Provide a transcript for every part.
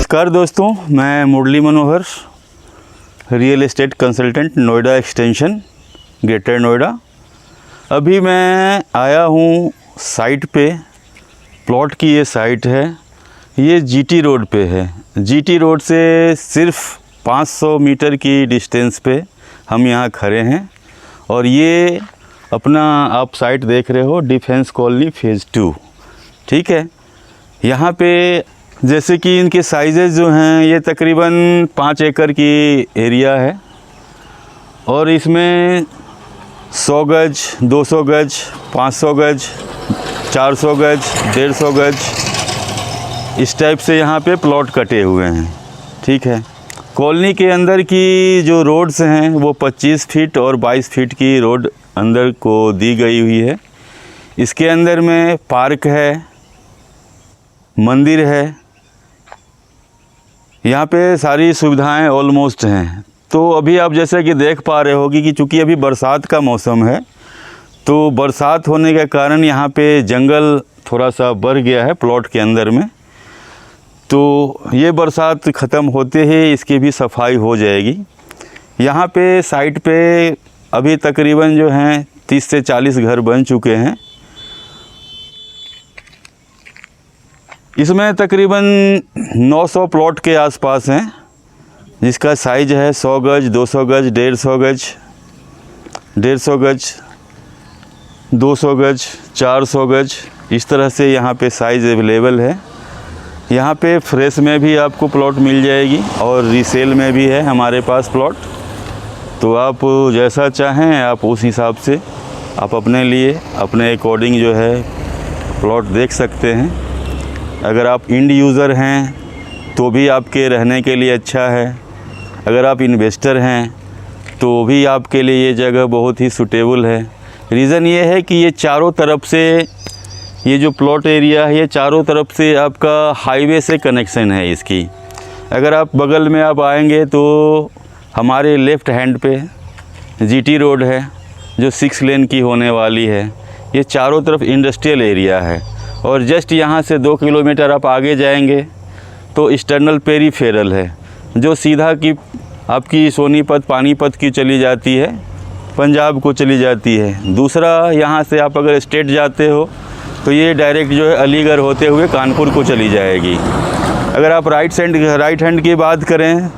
नमस्कार दोस्तों, मैं Murli Manohar, real estate consultant, Noida extension, Greater Noida. अभी मैं आया हूँ साइट पे। प्लॉट की ये साइट है, ये जीटी रोड पे है। जीटी रोड से सिर्फ 500 मीटर की डिस्टेंस पे हम यहाँ खड़े हैं और ये अपना आप साइट देख रहे हो, डिफेंस कॉलोनी फेज़ 2। ठीक है, यहाँ पे जैसे कि इनके साइजेस जो हैं, ये तकरीबन 5 एकड़ की एरिया है और इसमें 100 गज, 200 गज, 500 गज, 400 गज, 150 गज, इस टाइप से यहाँ पे प्लॉट कटे हुए हैं। ठीक है, कॉलोनी के अंदर की जो रोड्स हैं वो 25 फीट और 22 फीट की रोड अंदर को दी गई हुई है। इसके अंदर में पार्क है, मंदिर है, यहाँ पे सारी सुविधाएं ऑलमोस्ट हैं। तो अभी आप जैसे कि देख पा रहे होगी कि चूँकि अभी बरसात का मौसम है, तो बरसात होने के कारण यहाँ पे जंगल थोड़ा सा बढ़ गया है प्लॉट के अंदर में। तो ये बरसात ख़त्म होते ही इसकी भी सफाई हो जाएगी। यहाँ पे साइट पे अभी तकरीबन जो हैं 30 से 40 घर बन चुके हैं। इसमें तकरीबन 900 प्लॉट के आसपास हैं, जिसका साइज़ है 100 गज, 200 गज, 150 गज, 150 गज, 200 गज, 400 गज, इस तरह से यहाँ पे साइज़ अवेलेबल है। यहाँ पे फ्रेश में भी आपको प्लॉट मिल जाएगी और रीसेल में भी है हमारे पास प्लॉट। तो आप जैसा चाहें आप उस हिसाब से आप अपने लिए अपने अकॉर्डिंग जो है प्लॉट देख सकते हैं। अगर आप इंड यूज़र हैं तो भी आपके रहने के लिए अच्छा है। अगर आप इन्वेस्टर हैं तो भी आपके लिए ये जगह बहुत ही सूटेबल है। रीज़न ये है कि ये चारों तरफ से ये जो प्लॉट एरिया है, ये चारों तरफ से आपका हाईवे से कनेक्शन है इसकी। अगर आप बगल में आप आएंगे तो हमारे लेफ़्ट हैंड पे जीटी रोड है जो 6 लेन की होने वाली है। ये चारों तरफ इंडस्ट्रियल एरिया है और जस्ट यहाँ से 2 किलोमीटर आप आगे जाएंगे तो ईस्टर्नल पेरीफेरल है जो सीधा की आपकी सोनीपत, पानीपत की चली जाती है, पंजाब को चली जाती है। दूसरा, यहाँ से आप अगर स्टेट जाते हो तो ये डायरेक्ट जो है अलीगढ़ होते हुए कानपुर को चली जाएगी। अगर आप राइट हैंड की बात करें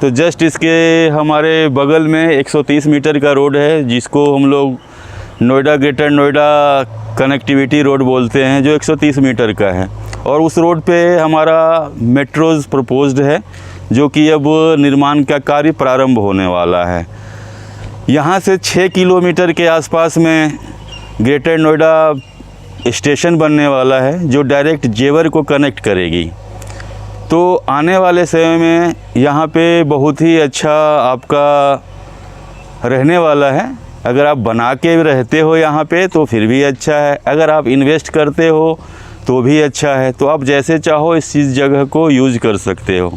तो जस्ट इसके हमारे बगल में 130 मीटर का रोड है, जिसको हम लोग Noida greater Noida connectivity road बोलते हैं, जो 130 मीटर का है। और उस रोड पे हमारा मेट्रोज़ प्रपोज्ड है, जो कि अब निर्माण का कार्य प्रारंभ होने वाला है। यहाँ से 6 किलोमीटर के आसपास में ग्रेटर नोएडा स्टेशन बनने वाला है, जो डायरेक्ट जेवर को कनेक्ट करेगी। तो आने वाले समय में यहाँ पे बहुत ही अच्छा आपका रहने वाला है। अगर आप बना के रहते हो यहाँ पे तो फिर भी अच्छा है, अगर आप इन्वेस्ट करते हो तो भी अच्छा है। तो आप जैसे चाहो इस चीज़ जगह को यूज़ कर सकते हो।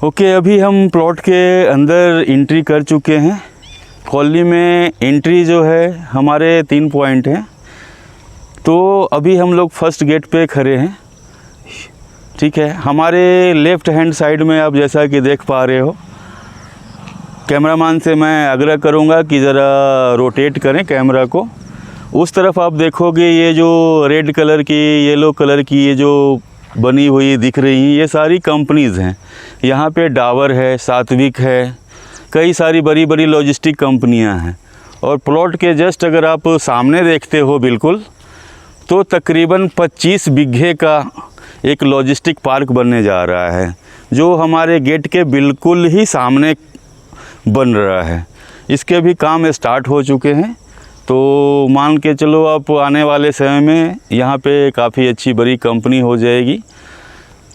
ओके, अभी हम प्लॉट के अंदर एंट्री कर चुके हैं। कॉलोनी में एंट्री जो है हमारे 3 पॉइंट हैं। तो अभी हम लोग फर्स्ट गेट पे खड़े हैं। ठीक है, हमारे लेफ़्ट हैंड साइड में आप जैसा कि देख पा रहे हो, कैमरामैन से मैं आग्रह करूंगा कि ज़रा रोटेट करें कैमरा को। उस तरफ आप देखोगे ये जो रेड कलर की, येलो कलर की ये जो बनी हुई दिख रही हैं, ये सारी कंपनीज़ हैं। यहाँ पे डाबर है, सात्विक है, कई सारी बड़ी बड़ी लॉजिस्टिक कंपनियाँ हैं। और प्लॉट के जस्ट अगर आप सामने देखते हो बिल्कुल, तो तकरीबन 25 बीघे का एक लॉजिस्टिक पार्क बनने जा रहा है, जो हमारे गेट के बिल्कुल ही सामने बन रहा है। इसके भी काम स्टार्ट हो चुके हैं। तो मान के चलो आप आने वाले समय में यहाँ पे काफ़ी अच्छी बड़ी कंपनी हो जाएगी।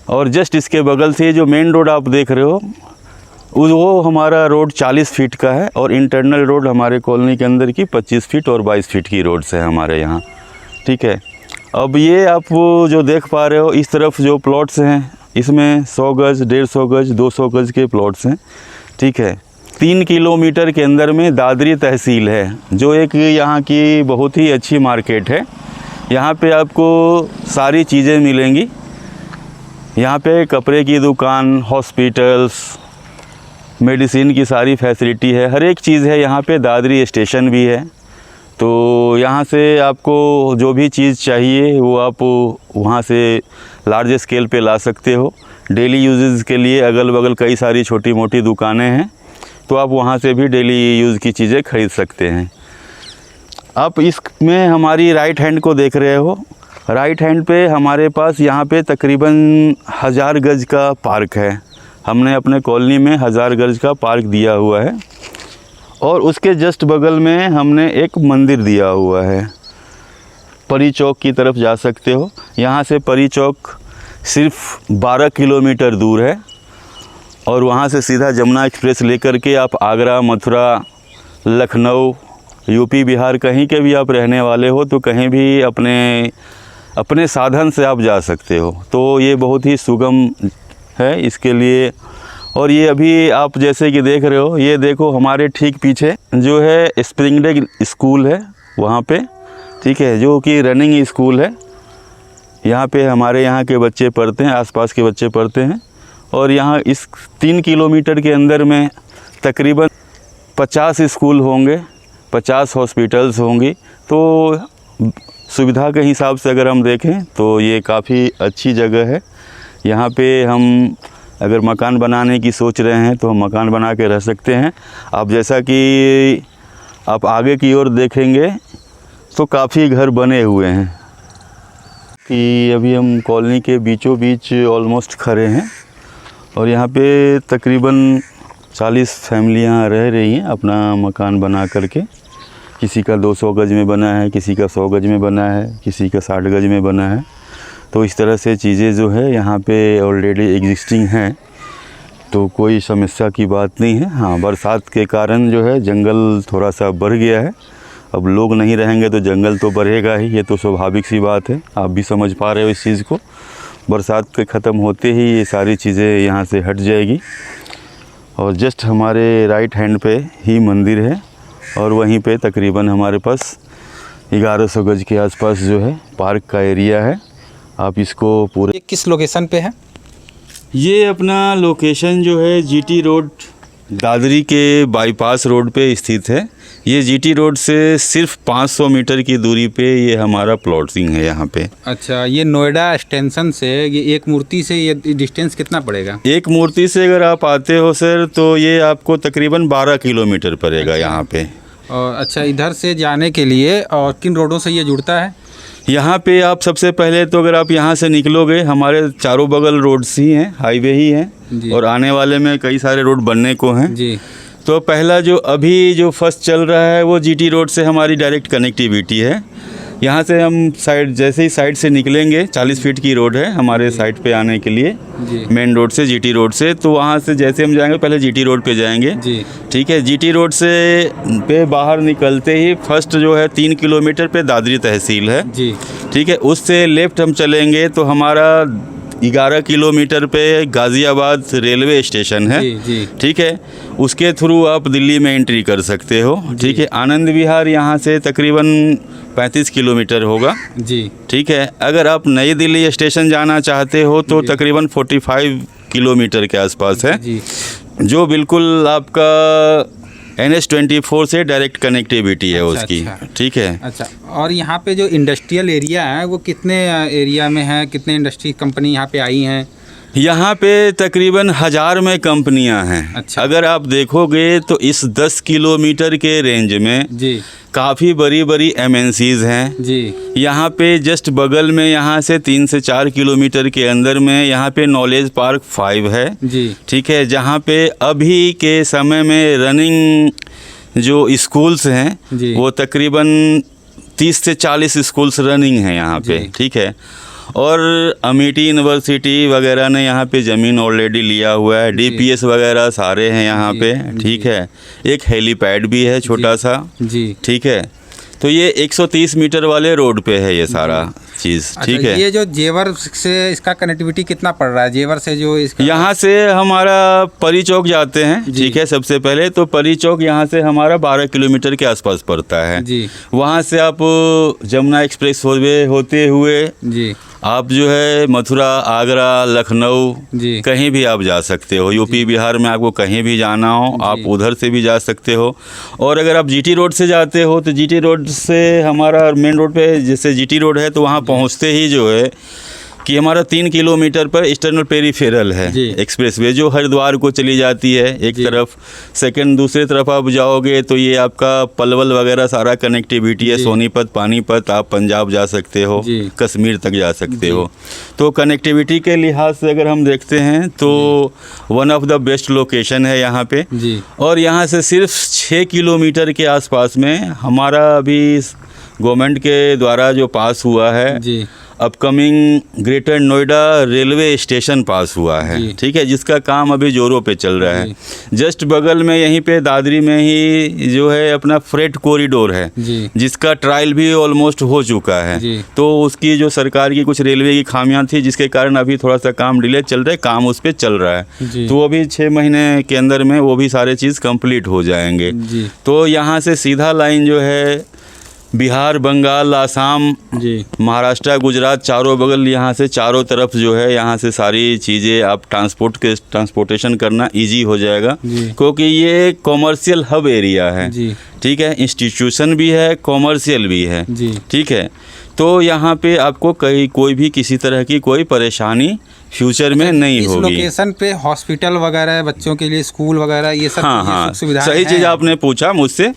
और जस्ट इसके बगल से जो मेन रोड आप देख रहे हो वो हमारा रोड 40 फीट का है और इंटरनल रोड हमारे कॉलोनी के अंदर की 25 फीट और 22 फीट की रोड्स है हमारे यहाँ। ठीक है, अब ये आप जो देख पा रहे हो इस तरफ जो प्लॉट्स हैं, इसमें 100 गज, 150 गज, 200 गज के प्लॉट्स हैं। ठीक है, 3 किलोमीटर के अंदर में दादरी तहसील है, जो एक यहाँ की बहुत ही अच्छी मार्केट है। यहाँ पे आपको सारी चीज़ें मिलेंगी। यहाँ पे कपड़े की दुकान, हॉस्पिटल्स, मेडिसिन की सारी फैसिलिटी है, हर एक चीज़ है यहाँ पे। दादरी स्टेशन भी है, तो यहाँ से आपको जो भी चीज़ चाहिए वो आप वहाँ से लार्ज स्केल पे ला सकते हो। डेली यूजेस के लिए अगल बगल कई सारी छोटी मोटी दुकानें हैं, तो आप वहाँ से भी डेली यूज़ की चीज़ें खरीद सकते हैं। आप इसमें हमारी राइट हैंड को देख रहे हो। राइट हैंड पे हमारे पास यहाँ पे तकरीबन 1000 गज का पार्क है। हमने अपने कॉलोनी में 1000 गज का पार्क दिया हुआ है, और उसके जस्ट बगल में हमने एक मंदिर दिया हुआ है। परी चौक की तरफ जा सकते हो। यहाँ से परी चौक सिर्फ 12 किलोमीटर दूर है, और वहाँ से सीधा जमुना एक्सप्रेस लेकर के आप आगरा, मथुरा, लखनऊ, यूपी, बिहार कहीं के भी आप रहने वाले हो तो कहीं भी अपने साधन से आप जा सकते हो। तो ये बहुत ही सुगम है इसके लिए। और ये अभी आप जैसे कि देख रहे हो, ये देखो हमारे ठीक पीछे जो है स्प्रिंग डे स्कूल है वहाँ पे, ठीक है, जो कि रनिंग स्कूल है। यहाँ पे हमारे यहाँ के बच्चे पढ़ते हैं, आसपास के बच्चे पढ़ते हैं। और यहाँ इस 3 किलोमीटर के अंदर में तकरीबन 50 स्कूल होंगे, 50 हॉस्पिटल्स होंगी। तो सुविधा के हिसाब से अगर हम देखें तो ये काफ़ी अच्छी जगह है। यहाँ पे हम अगर मकान बनाने की सोच रहे हैं तो हम मकान बना के रह सकते हैं। आप जैसा कि आप आगे की ओर देखेंगे तो काफ़ी घर बने हुए हैं। कि अभी हम कॉलोनी के बीचों बीच ऑलमोस्ट खड़े हैं, और यहाँ पे तकरीबन 40 फैमिलियाँ रह रही हैं अपना मकान बना करके। किसी का 200 गज में बना है, किसी का 100 गज में बना है, किसी का 60 गज में बना है। तो इस तरह से चीज़ें जो है यहाँ पे ऑलरेडी एग्जिस्टिंग हैं, तो कोई समस्या की बात नहीं है। हाँ, बरसात के कारण जो है जंगल थोड़ा सा बढ़ गया है। अब लोग नहीं रहेंगे तो जंगल तो बढ़ेगा ही, ये तो स्वाभाविक सी बात है। आप भी समझ पा रहे हो इस चीज़ को। बरसात के ख़त्म होते ही ये सारी चीज़ें यहाँ से हट जाएगी। और जस्ट हमारे राइट हैंड पे ही मंदिर है, और वहीं पे तकरीबन हमारे पास 1100 गज के आसपास जो है पार्क का एरिया है। आप इसको पूरे। ये किस लोकेशन पे है? ये अपना लोकेशन जो है जीटी रोड, दादरी के बाईपास रोड पे स्थित है। ये जीटी रोड से सिर्फ 500 मीटर की दूरी पे ये हमारा प्लॉटिंग है यहाँ पे। अच्छा, ये नोएडा स्टेशन से ये एक मूर्ति से ये डिस्टेंस कितना पड़ेगा? एक मूर्ति से अगर आप आते हो सर तो ये आपको तकरीबन 12 किलोमीटर पड़ेगा यहाँ पे। और अच्छा, इधर से जाने के लिए और किन रोडों से ये जुड़ता है? यहाँ पे आप सबसे पहले तो अगर आप यहाँ से निकलोगे, हमारे चारों बगल रोड्स ही हैं, हाईवे ही हैं, और आने वाले में कई सारे रोड बनने को हैं जी। तो पहला जो अभी जो फर्स्ट चल रहा है वो जीटी रोड से हमारी डायरेक्ट कनेक्टिविटी है। यहाँ से हम साइड जैसे ही साइड से निकलेंगे, 40 फीट की रोड है हमारे साइड पे आने के लिए मेन रोड से, जीटी रोड से। तो वहाँ से जैसे हम जाएंगे पहले जीटी रोड पे जाएंगे जी। ठीक है। जीटी रोड से पे बाहर निकलते ही फर्स्ट जो है 3 किलोमीटर पे दादरी तहसील है जी, ठीक है। उससे लेफ्ट हम चलेंगे तो हमारा 11 किलोमीटर पे गाज़ियाबाद रेलवे स्टेशन है जी। ठीक है। उसके थ्रू आप दिल्ली में एंट्री कर सकते हो ठीक है। आनंद विहार यहाँ से तकरीबन 35 किलोमीटर होगा जी, ठीक है। अगर आप नई दिल्ली स्टेशन जाना चाहते हो तो तकरीबन 45 किलोमीटर के आसपास है जी। जो बिल्कुल आपका NH-24 से डायरेक्ट कनेक्टिविटी है उसकी ठीक है। अच्छा, और यहाँ पे जो इंडस्ट्रियल एरिया है वो कितने एरिया में है? कितने इंडस्ट्री कंपनी यहाँ पे आई हैं? यहाँ पे तकरीबन 1000 में कंपनियाँ हैं। अच्छा। अगर आप देखोगे तो इस 10 किलोमीटर के रेंज में जी काफ़ी बड़ी बड़ी MNCs हैं जी। यहाँ पे जस्ट बगल में यहाँ से 3 से 4 किलोमीटर के अंदर में यहाँ पे नॉलेज पार्क 5 है जी, ठीक है। जहाँ पे अभी के समय में रनिंग जो स्कूल्स हैं वो तकरीबन 30 से 40 स्कूल्स रनिंग हैं यहाँ पे ठीक है। और अमेठी यूनिवर्सिटी वगैरह ने यहाँ पे ज़मीन ऑलरेडी लिया हुआ है। DPS वगैरह सारे हैं यहाँ पे ठीक है। एक हेलीपैड भी है छोटा सा जी ठीक है। तो ये 130 मीटर वाले रोड पे है ये सारा चीज़ ठीक है। ये जो जेवर से इसका कनेक्टिविटी कितना पड़ रहा है? जेवर से जो इसका यहाँ से हमारा परी चौक जाते हैं ठीक है। सबसे पहले तो परी चौक यहाँ से हमारा 12 किलोमीटर के आसपास पड़ता है जी। वहाँ से आप जमुना एक्सप्रेस वे होते हुए जी आप जो है मथुरा, आगरा, लखनऊ, जी कहीं भी आप जा सकते हो। यूपी बिहार में आपको कहीं भी जाना हो आप उधर से भी जा सकते हो। और अगर आप जीटी रोड से जाते हो तो जीटी रोड से हमारा मेन रोड पे जैसे जीटी रोड है तो वहाँ पहुँचते ही जो है कि हमारा 3 किलोमीटर पर ईस्टर्न पेरीफेरल है जी। एक्सप्रेसवे जो हरिद्वार को चली जाती है एक तरफ। सेकंड दूसरी तरफ आप जाओगे तो ये आपका पलवल वगैरह सारा कनेक्टिविटी है। जी। सोनीपत, पानीपत, आप पंजाब जा सकते हो, जी। कश्मीर तक जा सकते हो। तो कनेक्टिविटी के लिहाज से अगर हम देखते हैं तो one of the best location है यहाँ पे। जी और यहाँ से सिर्फ 6 किलोमीटर के आसपास में हमारा अभी गवर्नमेंट के द्वारा जो पास हुआ है जी upcoming Greater Noida railway station पास हुआ है, जी। ठीक है, जिसका काम अभी जोरों पे चल रहा है। जस्ट बगल में यहीं पे दादरी में ही जो है अपना फ्रेट कॉरिडोर है जी जिसका ट्रायल भी ऑलमोस्ट हो चुका है। जी। तो उसकी जो सरकार की कुछ रेलवे की खामियां थी जिसके कारण अभी थोड़ा सा काम डिले चल रहा है, काम उस पर चल रहा है। जी। तो अभी 6 महीने के अंदर में वो भी सारे चीज़ कंप्लीट हो जाएंगे। जी तो यहाँ से सीधा लाइन जो है बिहार, बंगाल, आसाम, जी महाराष्ट्र, गुजरात, चारों बगल यहाँ से चारों तरफ जो है यहाँ से सारी चीज़ें आप ट्रांसपोर्टेशन करना इजी हो जाएगा जी। क्योंकि ये कॉमर्शियल हब एरिया है, जी ठीक है, इंस्टीट्यूशन भी है, कॉमर्शियल भी है, जी ठीक है। तो यहाँ पे आपको कहीं कोई भी किसी तरह की कोई परेशानी फ्यूचर में नहीं इस होगी। लोकेशन पे हॉस्पिटल वगैरह, बच्चों के लिए स्कूल वगैरह, ये सब हाँ ये हाँ, सुविधाएं सही चीज़ हैं। आपने पूछा मुझसे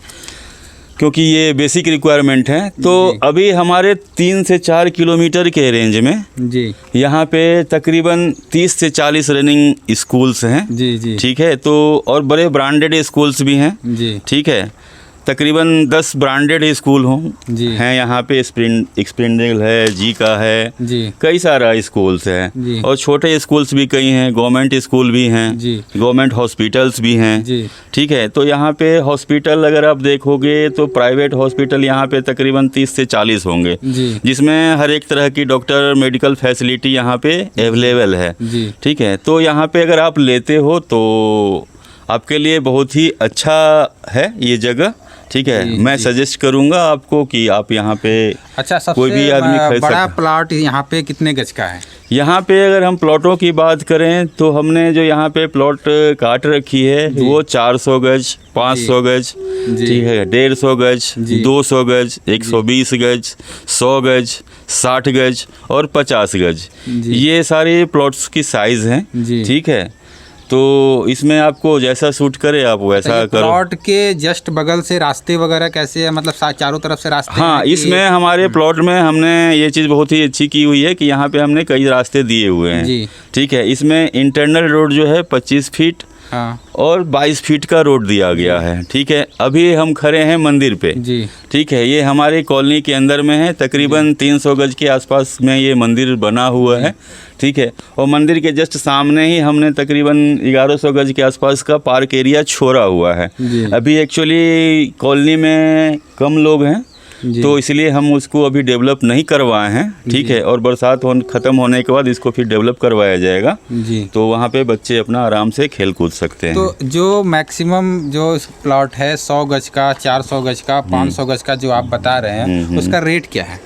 क्योंकि ये बेसिक रिक्वायरमेंट है। तो जी। अभी हमारे 3 से 4 किलोमीटर के रेंज में जी यहाँ पे तकरीबन 30 से 40 रनिंग स्कूल्स हैं, जी जी ठीक है। तो और बड़े ब्रांडेड स्कूल्स भी हैं, जी ठीक है। तकरीबन 10 ब्रांडेड स्कूल जी। हैं यहाँ पे। स्प्रिंगडेल है, जी का है, जी कई सारा स्कूल्स जी। हैं और छोटे स्कूल्स भी कई हैं, गवर्नमेंट स्कूल भी हैं, जी। गवर्नमेंट हॉस्पिटल्स भी हैं, जी ठीक है। तो यहाँ पे हॉस्पिटल अगर आप देखोगे तो प्राइवेट हॉस्पिटल यहाँ पे तकरीबन 30 से 40 होंगे जी जिसमें हर एक तरह की डॉक्टर मेडिकल फैसिलिटी यहाँ पे अवेलेबल है, जी ठीक है। तो यहाँ पे अगर आप लेते हो तो आपके लिए बहुत ही अच्छा है ये जगह, ठीक है। जी, मैं जी। सजेस्ट करूँगा आपको कि आप यहाँ पे अच्छा, सबसे कोई भी आदमी खरीद बड़ा सकता। प्लॉट यहाँ पे कितने गज का है? यहाँ पे अगर हम प्लॉटों की बात करें तो हमने जो यहाँ पे प्लॉट काट रखी है जी। वो 400 गज, 500 गज, जी। ठीक है, 150 गज, जी। 200 गज, 120 गज, 100 गज, 60 गज और 50 गज, जी। ये सारे प्लॉट्स की साइज़ हैं, जी। ठीक है। तो इसमें आपको जैसा सूट करे आप वैसा ये करो। प्लॉट के जस्ट बगल से रास्ते वगैरह कैसे है, मतलब चारों तरफ से रास्ते हाँ, हैं कि- इसमें हमारे प्लॉट में हमने ये चीज़ बहुत ही अच्छी की हुई है कि यहाँ पे हमने कई रास्ते दिए हुए हैं, जी। ठीक है। इसमें इंटरनल रोड जो है 25 फीट हाँ और 22 फीट का रोड दिया गया है, ठीक है। अभी हम खड़े हैं मंदिर पे, जी ठीक है। ये हमारी कॉलोनी के अंदर में है, तकरीबन 300 गज के आसपास में ये मंदिर बना हुआ है, ठीक है। और मंदिर के जस्ट सामने ही हमने तकरीबन 1100 गज के आसपास का पार्क एरिया छोड़ा हुआ है। जी। अभी एक्चुअली कॉलोनी में कम लोग हैं जी। तो इसलिए हम उसको अभी डेवलप नहीं करवाए हैं, ठीक है। और बरसात ख़त्म होने के बाद इसको फिर डेवलप करवाया जाएगा, जी। तो वहाँ पे बच्चे अपना आराम से खेल कूद सकते हैं। तो जो मैक्सिमम जो प्लॉट है 100 गज का, 400 गज का, 500 गज का जो आप बता रहे हैं उसका रेट क्या है?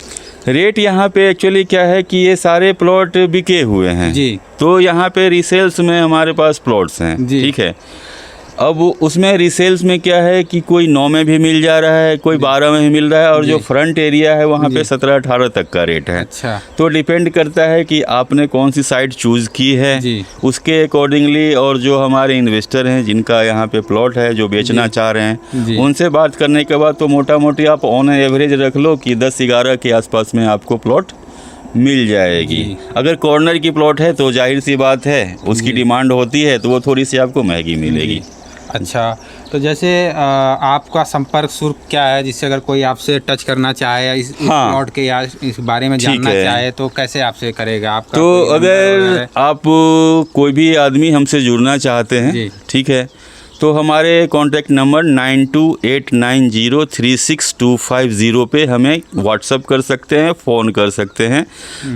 रेट यहाँ पे एक्चुअली क्या है कि ये सारे प्लॉट बिके हुए हैं जी। तो यहाँ पे रीसेल्स में हमारे पास प्लॉट्स हैं, जी। ठीक है। अब उसमें रीसेल्स में क्या है कि कोई 9 में भी मिल जा रहा है, कोई 12 में भी मिल रहा है और जो फ्रंट एरिया है वहाँ पे 17-18 तक का रेट है। अच्छा। तो डिपेंड करता है कि आपने कौन सी साइट चूज़ की है जी। उसके अकॉर्डिंगली। और जो हमारे इन्वेस्टर हैं जिनका यहाँ पे प्लॉट है जो बेचना चाह रहे जी। हैं उनसे बात करने के बाद तो मोटा मोटी आप ऑन एवरेज रख लो कि 10-11 के आसपास में आपको प्लॉट मिल जाएगी। जी। अगर कॉर्नर की प्लॉट है तो जाहिर सी बात है उसकी डिमांड होती है तो वो थोड़ी सी आपको महंगी मिलेगी। अच्छा, तो जैसे आपका संपर्क शुल्क क्या है, जिससे अगर कोई आपसे टच करना चाहे या इस हाँ। प्लॉट के या इस बारे में ठीक जानना है। चाहे तो कैसे आपसे करेगा? आपका तो कोई नंबर अगर वगैरह? आप कोई भी आदमी हमसे जुड़ना चाहते जी। हैं, ठीक है, तो हमारे कॉन्टैक्ट नंबर 9289036250 पे हमें व्हाट्सअप कर सकते हैं, फ़ोन कर सकते हैं।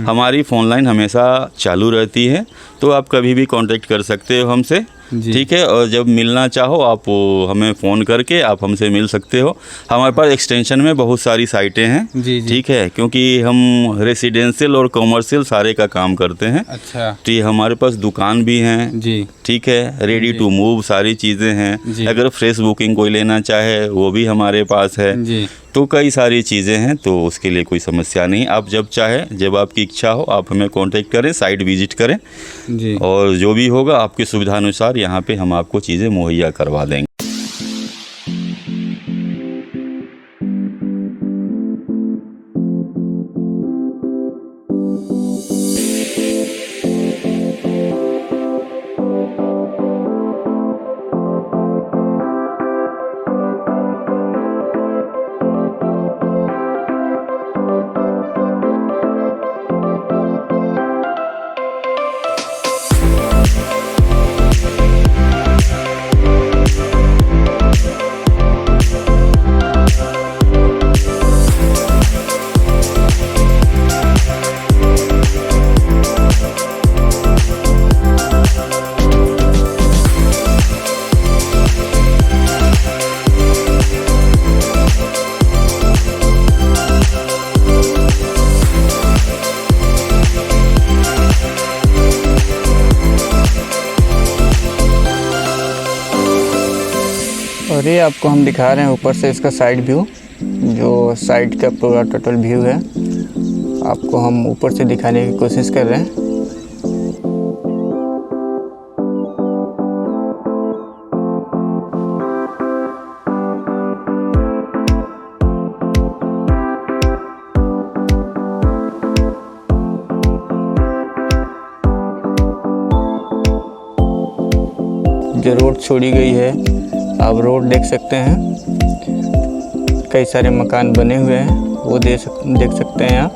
हमारी फ़ोन लाइन हमेशा चालू रहती है तो आप कभी भी कांटेक्ट कर सकते हो हमसे, जी। ठीक है। और जब मिलना चाहो आप हमें फ़ोन करके आप हमसे मिल सकते हो। हमारे पास एक्सटेंशन में बहुत सारी साइटें हैं। जी जी। ठीक है, क्योंकि हम रेसिडेंशियल और कमर्शियल सारे का काम करते हैं। अच्छा। ठीक, हमारे पास दुकान भी हैं। जी ठीक है, रेडी जी। टू मूव सारी चीज़ें हैं। जी। अगर फ्रेश बुकिंग कोई लेना चाहे वो भी हमारे पास है। जी तो कई सारी चीज़ें हैं, तो उसके लिए कोई समस्या नहीं। आप जब चाहे, जब आपकी इच्छा हो, आप हमें कांटेक्ट करें, साइट विजिट करें, जी। और जो भी होगा आपकी सुविधानुसार यहाँ पे हम आपको चीज़ें मुहैया करवा देंगे। और ये आपको हम दिखा रहे हैं ऊपर से इसका साइड व्यू, जो साइड का पूरा टोटल व्यू है आपको हम ऊपर से दिखाने की कोशिश कर रहे हैं। जो रोड छोड़ी गई है, आप रोड देख सकते हैं, कई सारे मकान बने हुए हैं, वो देख सकते हैं आप।